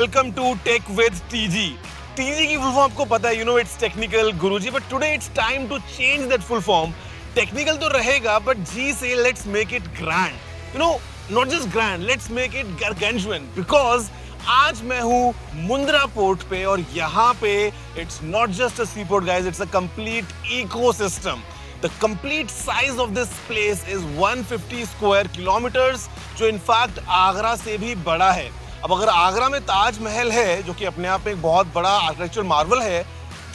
Welcome to tech with TG. TG की full form आपको पता है, it's technical Guruji, but today it's time to change that full form. Technical तो रहेगा, but G से let's make it grand. Not just grand, let's make it gargantuan, because आज मैं हूं मुंद्रा पोर्ट पे, और यहाँ पे it's not just a seaport guys, it's a complete ecosystem. The complete size of this place is 150 square kilometers, जो in fact Agra से भी बड़ा है। अब अगर आगरा में ताजमहल है, जो कि अपने आप में एक बहुत बड़ा आर्किटेक्चरल मार्वल है,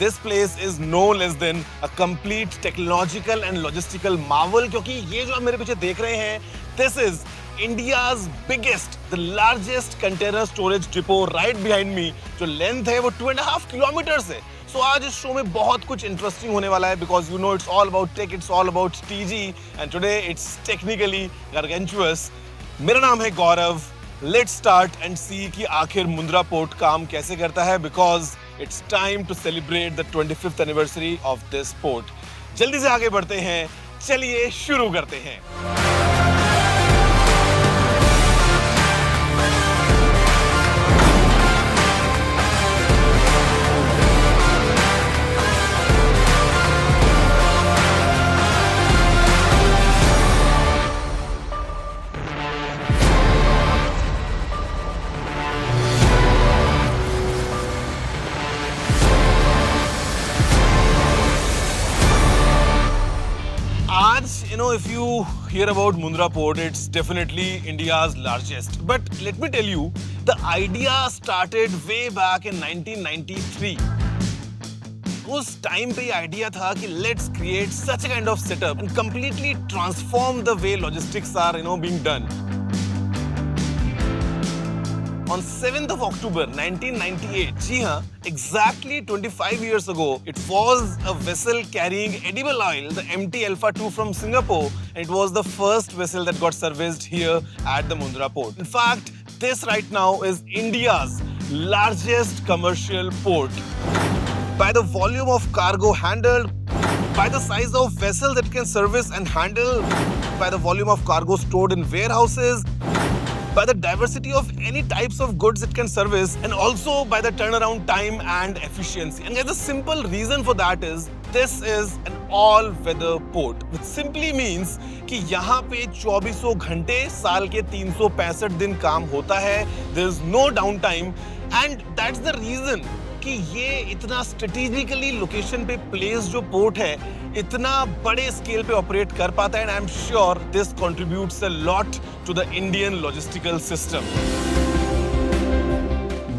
this place is no less than a complete technological and logistical marvel, क्योंकि ये जो आप मेरे पीछे देख रहे हैं, this is India's biggest, the largest container storage depot right behind me, जो लेंथ है वो 2.5 किलोमीटर्स है। सो आज इस शो में बहुत कुछ इंटरेस्टिंग होने वाला है, because it's all about tech, it's all about TG, and today it's technically gargantuous. मेरा नाम है Gaurav. Let's start and see कि आखिर मुंद्रा पोर्ट काम कैसे करता है, because it's time to celebrate the 25th anniversary of this port. जल्दी से आगे बढ़ते हैं, चलिए शुरू करते हैं। If you hear about Mundra Port, it's definitely India's largest. But let me tell you, the idea started way back in 1993. उस टाइम पे ये आइडिया था कि let's create such a kind of setup and completely transform the way logistics are, being done. On 7th of October 1998, जी हाँ, exactly 25 years ago, it was a vessel carrying edible oil, the MT Alpha 2 from Singapore, and it was the first vessel that got serviced here at the Mundra port. In fact, this right now is India's largest commercial port. By the volume of cargo handled, by the size of vessel that can service and handle, by the volume of cargo stored in warehouses, by the diversity of any types of goods it can service, and also by the turnaround time and efficiency. And the simple reason for that is this is an all-weather port, which simply means कि यहाँ पे 2400 घंटे साल के 365 दिन काम होता है. There is no downtime, and that's the reason कि ये इतना स्ट्रेटेजिकली लोकेशन पे प्लेस जो पोर्ट है, इतना बड़े स्केल पे ऑपरेट कर पाता है, and I am sure this contributes a lot to the Indian logistical system.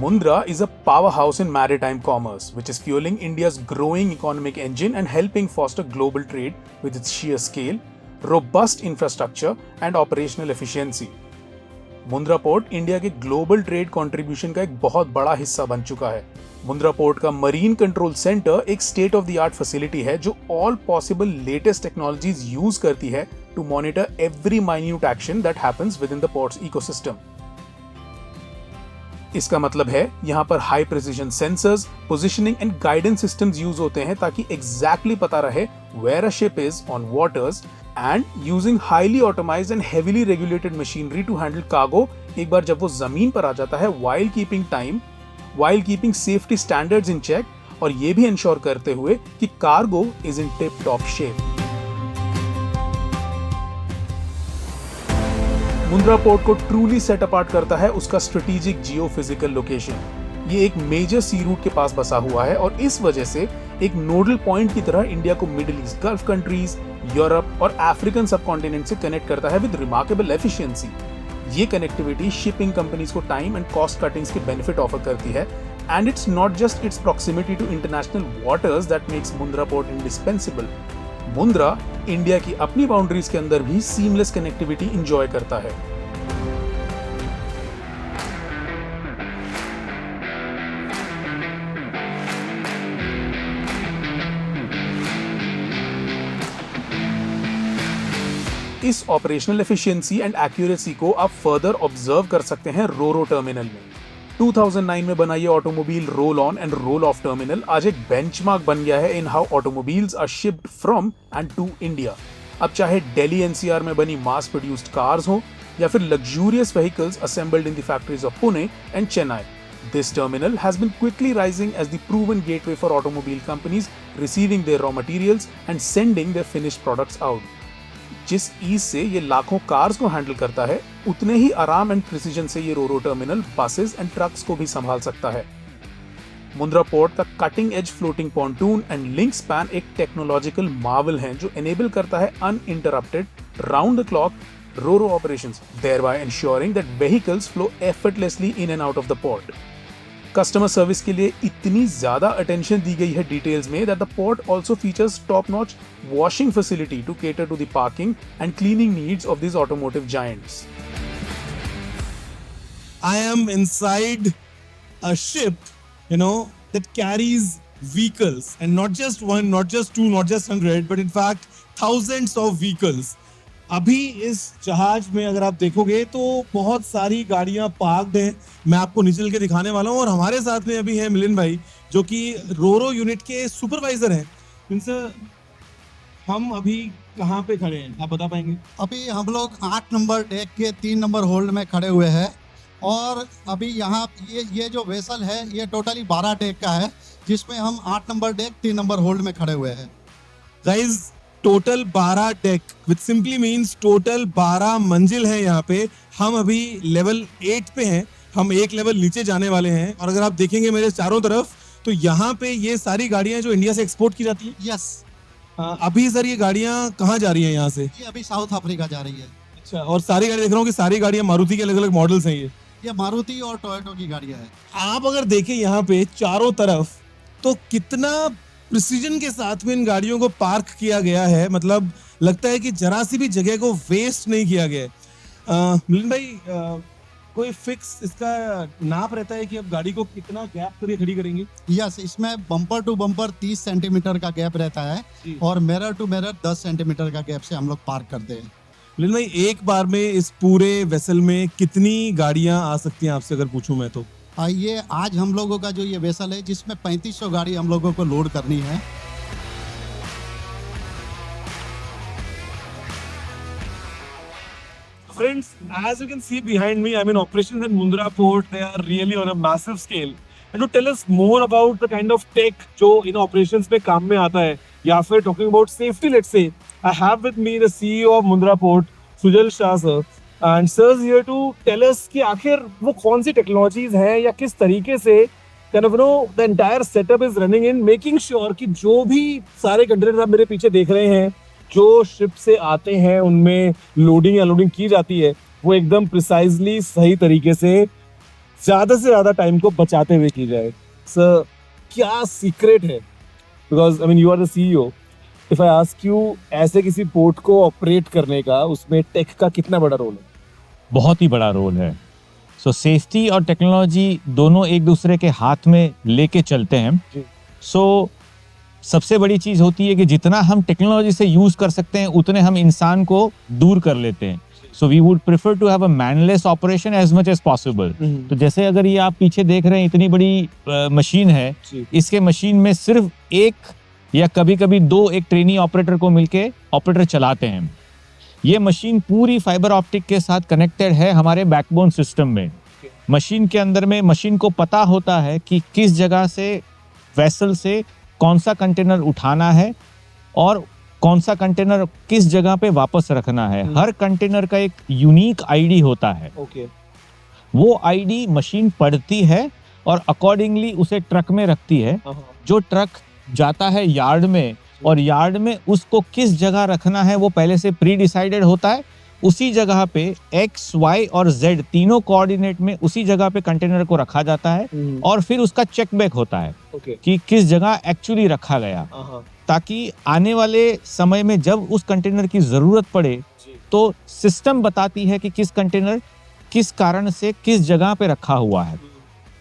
Mundra is a powerhouse in maritime commerce, which is fueling India's growing economic engine and helping foster global trade with its sheer scale, robust infrastructure, and operational efficiency. Mundra port India के global trade contribution का एक बहुत बड़ा हिस्सा बन चुका है. Mundra port का मरीन कंट्रोल सेंटर एक state of the art facility है जो all possible latest technologies use करती है to monitor every minute action that happens within the ports ecosystem. इसका मतलब है यहाँ पर high precision sensors, positioning and guidance systems use होते हैं ताकि एग्जैक्टली पता रहे where a ship is on waters, and using highly automized and heavily regulated machinery to handle cargo एक बार जब वो जमीन पर आ जाता है, while keeping time, while keeping safety standards in check, और ये भी इंश्योर करते हुए कि cargo is in tip top shape. Mundra port को ट्रूली सेट अपार्ट करता है उसका स्ट्रेटेजिक जियोफिजिकल लोकेशन. ये एक मेजर सी रूट के पास बसा हुआ है और इस वजह से एक नोडल पॉइंट की तरह इंडिया को Middle East, Gulf countries, Europe और अफ्रीकन सबकॉन्टिनेंट से कनेक्ट करता है विद रिमार्केबल एफिशिएंसी. ये कनेक्टिविटी शिपिंग कंपनीज को टाइम एंड कॉस्ट कटिंग्स के बेनिफिट ऑफर करती है, and it's not just its proximity to international waters that makes Mundra port indispensable. Mundra India की अपनी बाउंड्रीज के अंदर भी सीमलेस कनेक्टिविटी एंजॉय करता है. इस ऑपरेशनल एफिशिएंसी एंड एक्यूरेसी को आप फर्दर ऑब्जर्व कर सकते हैं रोरो टर्मिनल में. 2009 में बना ये automobile roll on and roll off terminal आज एक बेंचमार्क बन गया है in how automobiles are shipped from and to India. अब चाहे दिल्ली एनसीआर में बनी मास प्रोड्यूस्ड कार्स हो या फिर luxurious vehicles assembled in the factories of Pune and Chennai, This terminal has been quickly rising as the proven gateway for automobile companies receiving their raw materials and sending their finished products out. जिस ease से ये लाखों cars को handle करता है, उतने ही आराम and precision से ये रोरो टर्मिनल बसेस एंड ट्रक्स को भी संभाल सकता है। मुंद्रा पोर्ट का cutting edge floating pontoon and link span एक टेक्नोलॉजिकल मार्वल है जो एनेबल करता है uninterrupted round the clock Roro operations, thereby ensuring that vehicles flow effortlessly in and out of the port. Customer service के लिए इतनी ज्यादा अटेंशन दी गई है डिटेल्स में that the port also features top-notch washing facility to cater to the parking and cleaning needs of these automotive giants. I am inside a ship, that carries vehicles, and not just one, not just two, not just 100, but in fact thousands of vehicles. अभी इस जहाज में अगर आप देखोगे तो बहुत सारी गाड़ियां पार्क्ड हैं। मैं आपको नीचे चल के दिखाने वाला हूं और हमारे साथ में अभी है मिलिंद भाई जो कि रोरो यूनिट के सुपरवाइजर हैं। इनसे हम अभी कहाँ पे खड़े हैं आप बता पाएंगे? अभी हम लोग 8 नंबर डेक के 3 नंबर होल्ड में खड़े हुए हैं और अभी यहाँ ये जो वेसल है ये टोटली 12 डेक का है जिसमें हम 8 नंबर डेक 3 नंबर होल्ड में खड़े हुए हैं। गाइस टोटल 12 डेक विच सिंपली मीन्स टोटल 12 मंजिल है यहाँ पे। हम अभी लेवल 8 पे हैं, हम एक लेवल नीचे जाने वाले हैं और अगर आप देखेंगे मेरे चारों तरफ तो यहाँ पे ये सारी गाड़ियाँ जो इंडिया से एक्सपोर्ट की जाती है। यस। अभी सर ये गाड़ियाँ कहाँ जा रही हैं यहाँ से? ये अभी साउथ अफ्रीका जा रही है। अच्छा, और सारी गाड़ी देख रहा हूँ कि सारी गाड़ियाँ मारुति के अलग अलग मॉडल्स हैं। ये मारुति और टोयोटा की गाड़ियाँ हैं। आप अगर देखें यहाँ पे चारों तरफ तो कितना प्रिसीजन के साथ में इन गाड़ियों को पार्क किया गया है, मतलब लगता है कि जरा सी भी जगह को वेस्ट नहीं किया गया है। मिलिंद भाई कोई फिक्स इसका नाप रहता है कि अब गाड़ी को कितना गैप करके खड़ी करेंगे? यस, इसमें बम्पर टू बम्पर 30 सेंटीमीटर का गैप रहता है और मिरर टू मिरर 10 सेंटीमीटर का गैप से हम लोग पार्क करते हैं। मिलिंद भाई एक बार में इस पूरे वेसल में कितनी गाड़ियां आ सकती हैं आपसे अगर पूछूं मैं तो? ये आज हम लोगों का जो ये वेसल है जिसमें 3500 गाड़ी हम लोगों को लोड करनी है। Friends, as you can see behind me, I'm in operations at Mundra Port. They are really on a massive scale. And to tell us more about the kind of tech जो इन operations में काम में आता है, या फिर talking about safety, let's say, I have with me the CEO of Mundra Port, Sujal Shah sir. And sir is here to tell us कि आखिर वो कौन सी technologies हैं या किस तरीके से kind of the entire setup is running in making sure कि जो भी सारे कंटेनर आप मेरे पीछे देख रहे हैं जो शिप से आते हैं उनमें लोडिंग या लोडिंग की जाती है वो एकदम प्रिसाइजली सही तरीके से ज़्यादा से ज़्यादा टाइम को बचाते हुए की जाए। सर क्या सीक्रेट है? Because I mean you are the CEO, if I ask you ऐसे किसी पोर्ट को ऑपरेट करने का उसमें टेक का कितना बड़ा रोल है? बहुत ही बड़ा रोल है। सो सेफ्टी और टेक्नोलॉजी दोनों एक दूसरे के हाथ में लेके चलते हैं। सो सबसे बड़ी चीज होती है कि जितना हम टेक्नोलॉजी से यूज कर सकते हैं उतने हम इंसान को दूर कर लेते हैं। So we would prefer to have a manless operation as much as possible. तो जैसे अगर ये आप पीछे देख रहे हैं इतनी बड़ी मशीन है, इसके मशीन में सिर्फ एक या कभी कभी दो एक ट्रेनी ऑपरेटर को मिलके ऑपरेटर चलाते हैं। ये मशीन पूरी फाइबर ऑप्टिक के साथ कनेक्टेड है हमारे बैकबोन सिस्टम में। मशीन के अंदर में मशीन को पता होता है कि किस जगह से वेसल से कौन सा कंटेनर उठाना है और कौन सा कंटेनर किस जगह पे वापस रखना है। हर कंटेनर का एक यूनिक आईडी होता है। वो आईडी मशीन पढ़ती है और अकॉर्डिंगली उसे ट्रक में रखती है। जो ट्रक जाता है यार्ड में और यार्ड में उसको किस जगह रखना है वो पहले से प्री डिसाइडेड होता है। उसी जगह पे X, Y और Z तीनों कोऑर्डिनेट में उसी जगह पे कंटेनर को रखा जाता है और फिर उसका चेक बैक होता है कि किस जगह एक्चुअली रखा गया, ताकि आने वाले समय में जब उस कंटेनर की जरूरत पड़े तो सिस्टम बताती है कि किस कंटेनर किस कारण से किस जगह पे रखा हुआ है।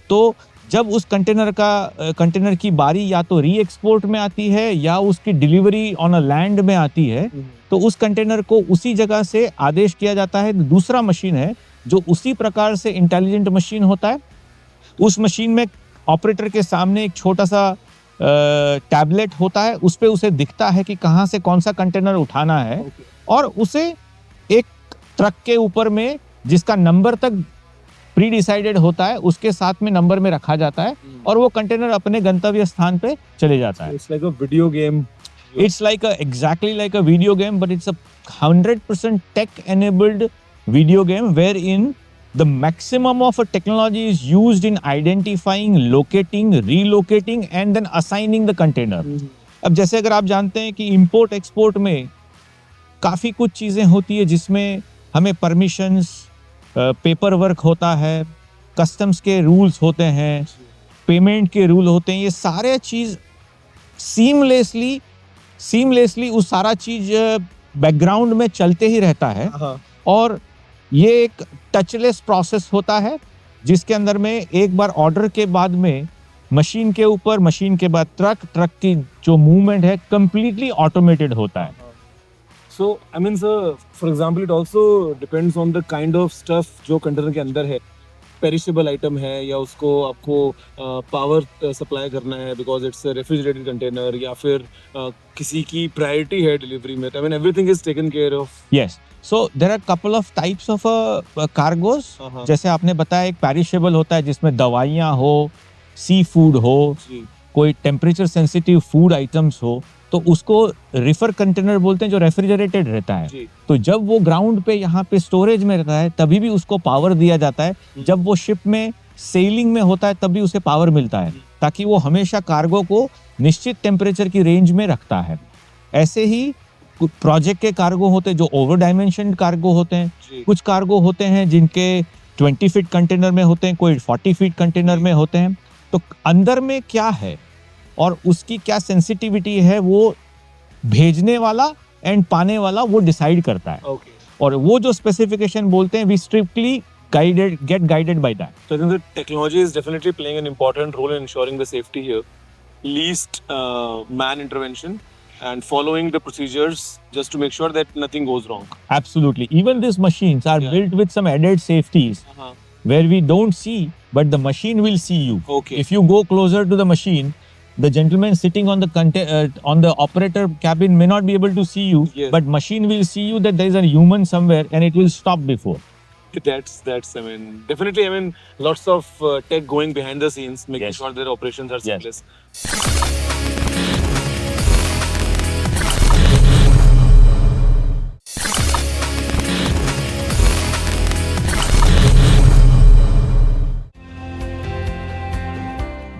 तो जब उस कंटेनर की बारी या तो री एक्सपोर्ट में आती है या उसकी डिलीवरी ऑन अ लैंड में आती है तो उस कंटेनर को उसी जगह से आदेश किया जाता है। दूसरा मशीन है जो उसी प्रकार से इंटेलिजेंट मशीन होता है। उस मशीन में ऑपरेटर के सामने एक छोटा सा टैबलेट होता है, उस पे उसे दिखता है कि कहाँ से कौन सा कंटेनर उठाना है और उसे एक ट्रक के ऊपर में जिसका नंबर तक प्री डिसाइडेड होता है, उसके साथ में नंबर में रखा जाता है और वो कंटेनर अपने गंतव्य स्थान पे चले जाता है. It's like a video game. It's like exactly like a video game, but it's a 100% tech-enabled video game wherein the maximum of a technology is used in identifying, locating, relocating and then assigning the container. अब जैसे अगर आप जानते हैं कि import export में काफ़ी कुछ चीज़ें होती है जिसमें हमें परमिशंस, पेपर वर्क होता है, कस्टम्स के रूल्स होते हैं, पेमेंट के रूल होते हैं, ये सारे चीज़ सीमलेसली उस सारा चीज़ बैकग्राउंड में चलते ही रहता है. और ये एक टचलेस प्रोसेस होता है जिसके अंदर में एक बार ऑर्डर के बाद में मशीन के ऊपर, मशीन के बाद ट्रक की जो मूवमेंट है कंप्लीटली ऑटोमेटेड होता है. So, I mean, sir, for example, it also depends on the kind of stuff जो कंटेनर के अंदर है. पेरिशेबल आइटम है या उसको आपको पावर सप्लाई करना है बिकॉज इट्स रेफ्रिजरेटेड कंटेनर, या फिर किसी की प्रायोरिटी है डिलीवरी में. I mean everything is taken care of. Yes, so there are couple of types of cargos. जैसे आपने बताया एक पेरिशेबल होता है जिसमें दवाइयाँ हो, सी फूड हो, कोई टेम्परेचर सेंसिटिव फूड आइटम्स हो, तो उसको रिफर कंटेनर बोलते हैं जो रेफ्रिजरेटेड रहता है. तो जब वो ग्राउंड पे यहाँ पे स्टोरेज में रहता है तभी भी उसको पावर दिया जाता है. जब वो शिप में सेलिंग में होता है तब भी उसे पावर मिलता है ताकि वो हमेशा कार्गो को निश्चित टेम्परेचर की रेंज में रखता है. ऐसे ही प्रोजेक्ट के कार्गो होते हैं जो ओवर डायमेंशन कार्गो होते हैं. कुछ कार्गो होते हैं जिनके 20 फीट कंटेनर में होते हैं, कोई 40 फीट कंटेनर में होते हैं. तो अंदर में क्या है और उसकी क्या सेंसिटिविटी है वो भेजने वाला एंड पाने वाला वो डिसाइड करता है. और वो जो स्पेसिफिकेशन बोलते हैं we strictly get guided by that. So I think the technology is definitely playing an important role in ensuring the safety here. Least man intervention and following the procedures just to make sure that nothing goes wrong. Absolutely. Even these machines are built with some added safeties where we don't see, but the machine will see you. Okay. If you go closer to the machine, the gentleman sitting on the operator cabin may not be able to see you, but machine will see you that there is a human somewhere and it will stop before. That's I mean, definitely, I mean, lots of tech going behind the scenes, making sure their operations are seamless.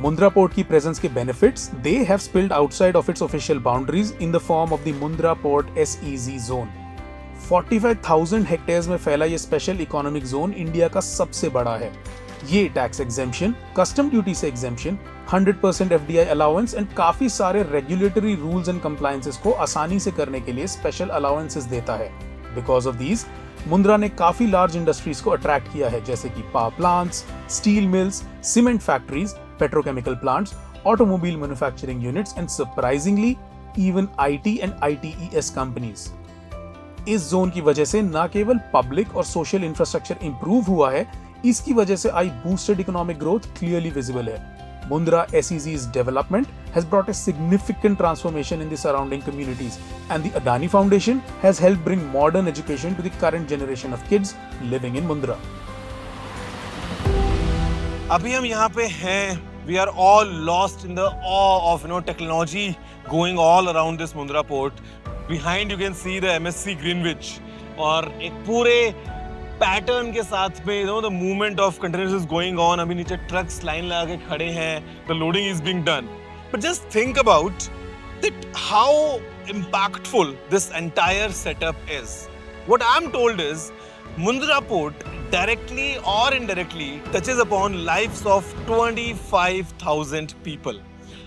Mundra Port की presence के benefits, they have spilled outside of its official boundaries in the form of the Mundra Port SEZ zone. 45,000 hectares में फैला ये special economic zone India का सबसे बड़ा है. ये टैक्स एग्जेम्पशन, कस्टम ड्यूटी से एग्जेम्पशन, 100% FDI अलाउंस एंड काफी सारे रेगुलेटरी रूल्स एंड कंप्लायंसेस को आसानी से करने के लिए स्पेशल अलाउंसेस देता है. बिकॉज ऑफ दीज, मुंद्रा ने काफी लार्ज इंडस्ट्रीज को अट्रैक्ट किया है, जैसे कि power plants, steel mills, cement factories, petrochemical plants, automobile manufacturing units and surprisingly even IT and ITES companies. इस जोन की वजह से न केवल पब्लिक और सोशल इंफ्रास्ट्रक्चर इंप्रूव हुआ है, इसकी वजह से आई boosted economic growth clearly visible है. Mundra SEZ's development has brought a significant transformation in the surrounding communities, and the Adani Foundation has helped bring modern education to the current generation of kids living in Mundra. अभी हम यहाँ पे हैं. We are all lost in the awe of technology going all around this Mundra port. Behind you can see the MSC Greenwich, और एक पूरे pattern के साथ में the movement of containers is going on. अभी नीचे ट्रक्स लाइन लगा के खड़े हैं. The loading is being done. But just think about that how impactful this entire setup is. What I'm told is Mundra port directly or indirectly touches upon lives of 25,000 people.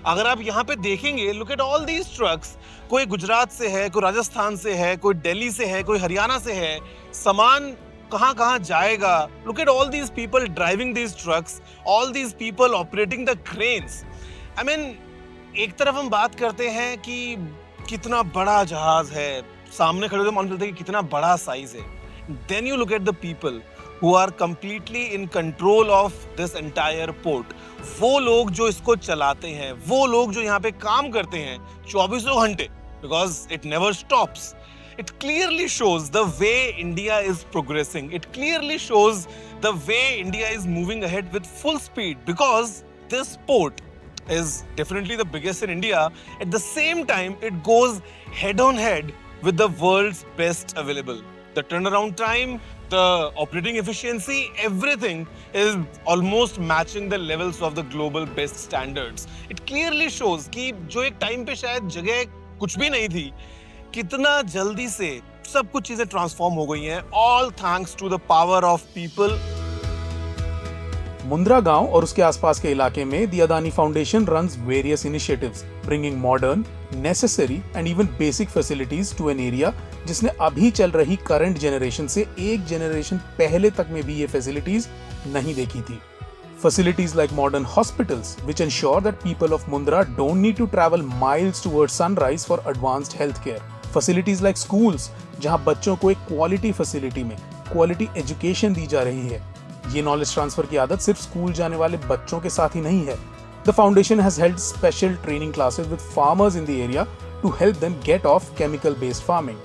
अगर आप यहाँ पे देखेंगे, look at all these trucks. कोई गुजरात से है, कोई राजस्थान से है, कोई दिल्ली से है, कोई हरियाणा से है. सामान कहाँ जाएगा? Look at all these people driving these trucks, all these people operating the cranes. I mean, एक तरफ हम बात करते हैं कि कितना बड़ा जहाज है, सामने खड़े होकर मालूम चलता है कि कितना बड़ा साइज है. Then you look at the people who are completely in control of this entire port. वो लोग जो इसको चलाते हैं, वो लोग जो यहाँ पे काम करते हैं 24 घंटे, because it never stops. it clearly shows the way India is progressing. It clearly shows the way India is moving ahead with full speed, because this port is definitely the biggest in India. At the same time, it goes head on head with the world's best available. The turnaround time, the operating efficiency, everything is almost matching the levels of the global best standards. It clearly shows कि जो एक time पे शायद जगह कुछ भी नहीं थी, कितना जल्दी से सब कुछ चीजें ट्रांसफॉर्म हो गई हैं, all thanks to the power of people. Mundra गांव और उसके आसपास के इलाके में the Adani foundation runs various initiatives bringing modern, necessary and even basic facilities to an area जिसने अभी चल रही करंट जनरेशन से एक जनरेशन पहले तक में भी ये फैसिलिटीज नहीं देखी थी. Facilities like modern hospitals, which ensure that people of Mundra don't need to travel miles towards Sunrise for advanced healthcare. Facilities like schools, जहां बच्चों को एक क्वालिटी फैसिलिटी में क्वालिटी एजुकेशन दी जा रही है. ये नॉलेज ट्रांसफर की आदत सिर्फ स्कूल जाने वाले बच्चों के साथ ही नहीं है. The foundation has held special training classes with farmers in the area to help them get off chemical-based farming,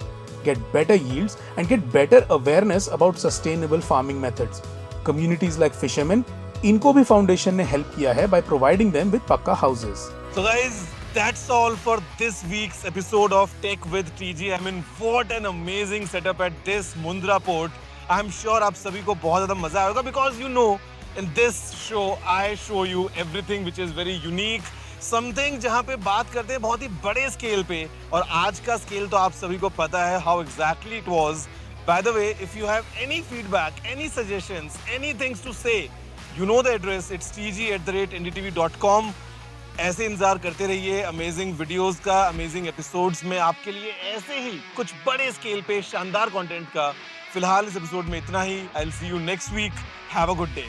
get better yields, and get better awareness about sustainable farming methods. Communities like fishermen, इनको भी foundation ने help किया है by providing them with पक्का houses. So guys, that's all for this week's episode of Tech with TG. I mean, what an amazing setup at this Mundra port. I'm sure आप सभी को बहुत ज़्यादा मजा आएगा, because you know, in this show I show you everything which is very unique. Something जहाँ पे बात करते हैं बहुत ही बड़े स्केल पे, और आज का स्केल तो आप सभी को पता है how exactly it was. By the way, if you have any feedback, any suggestions, any things to say, you know the address. It's tg@ndtv.com. ऐसे इंतजार करते रहिए अमेजिंग वीडियोस का, अमेजिंग एपिसोड्स में आपके लिए ऐसे ही कुछ बड़े स्केल पे शानदार कंटेंट का. फिलहाल इस एपिसोड में इतना ही. I will see you next week. Have a good day.